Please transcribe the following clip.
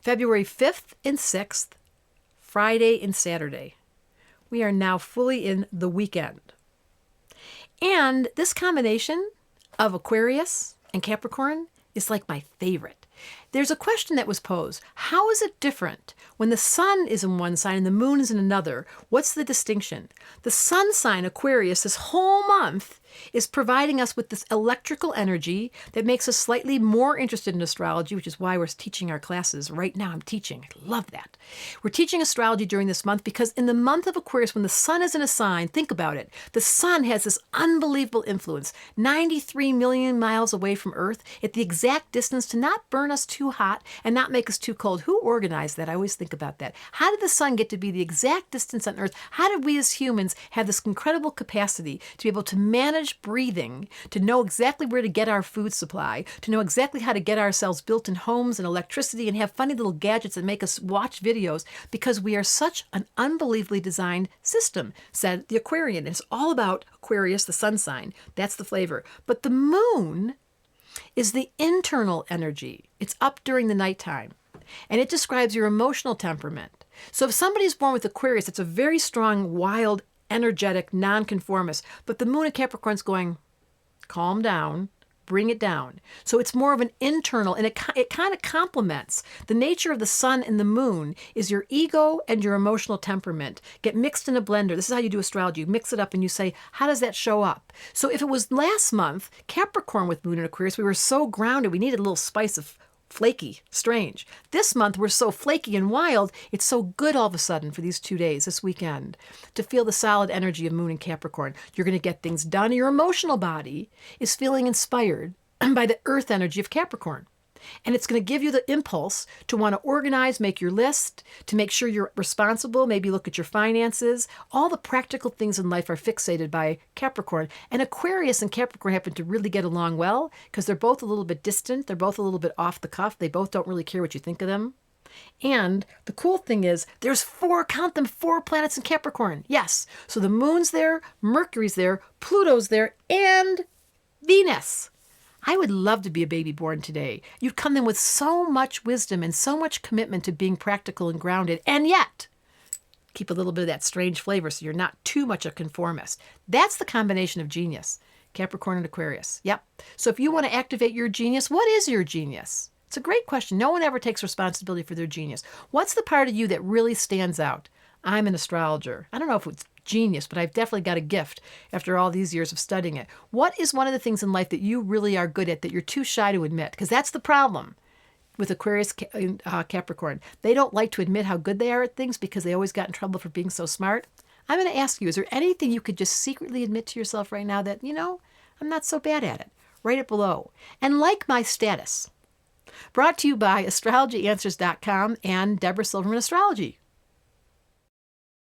February 5th and 6th, Friday and Saturday. We are now fully in the weekend. And this combination of Aquarius and Capricorn is like my favorite. There's a question that was posed. How is it different when the sun is in one sign and the moon is in another? What's the distinction? The sun sign, Aquarius, this whole month is providing us with this electrical energy that makes us slightly more interested in astrology, which is why we're teaching our classes. Right now I'm teaching. I love that. We're teaching astrology during this month because in the month of Aquarius, when the sun is in a sign, think about it. The sun has this unbelievable influence, 93 million miles away from Earth, at the exact distance to not burn us too hot and not make us too cold. Who organized that? I always think about that. How did the sun get to be the exact distance on Earth? How did we as humans have this incredible capacity to be able to manage breathing, to know exactly where to get our food supply, to know exactly how to get ourselves built in homes and electricity and have funny little gadgets that make us watch videos because we are such an unbelievably designed system, said the Aquarian. It's all about Aquarius, the sun sign. That's the flavor. But the moon is the internal energy. It's up during the nighttime. And it describes your emotional temperament. So if somebody's born with Aquarius, it's a very strong, wild, energetic, nonconformist. But the moon in Capricorn's going, calm down, bring it down. So it's more of an internal, and it kind of complements. The nature of the sun and the moon is your ego and your emotional temperament get mixed in a blender. This is how you do astrology. You mix it up and you say, how does that show up? So if it was last month, Capricorn with moon in Aquarius, we were so grounded, we needed a little spice of flaky, strange. This month, we're so flaky and wild, it's so good all of a sudden for these 2 days, this weekend, to feel the solid energy of Moon and Capricorn. You're going to get things done. Your emotional body is feeling inspired by the earth energy of Capricorn. And it's going to give you the impulse to want to organize, make your list, to make sure you're responsible, maybe look at your finances. All the practical things in life are fixated by Capricorn. And Aquarius and Capricorn happen to really get along well because they're both a little bit distant. They're both a little bit off the cuff. They both don't really care what you think of them. And the cool thing is there's four planets in Capricorn. Yes. So the moon's there, Mercury's there, Pluto's there, and Venus. I would love to be a baby born today. You'd come in with so much wisdom and so much commitment to being practical and grounded, and yet keep a little bit of that strange flavor so you're not too much a conformist. That's the combination of genius, Capricorn and Aquarius. Yep. So if you want to activate your genius, what is your genius? It's a great question. No one ever takes responsibility for their genius. What's the part of you that really stands out? I'm an astrologer. I don't know if it's genius, but I've definitely got a gift after all these years of studying it. What is one of the things in life that you really are good at that you're too shy to admit? Because that's the problem with Aquarius, Capricorn. They don't like to admit how good they are at things because they always got in trouble for being so smart. I'm going to ask you, is there anything you could just secretly admit to yourself right now that, I'm not so bad at it? Write it below. And like my status. Brought to you by astrologyanswers.com and Debra Silverman Astrology.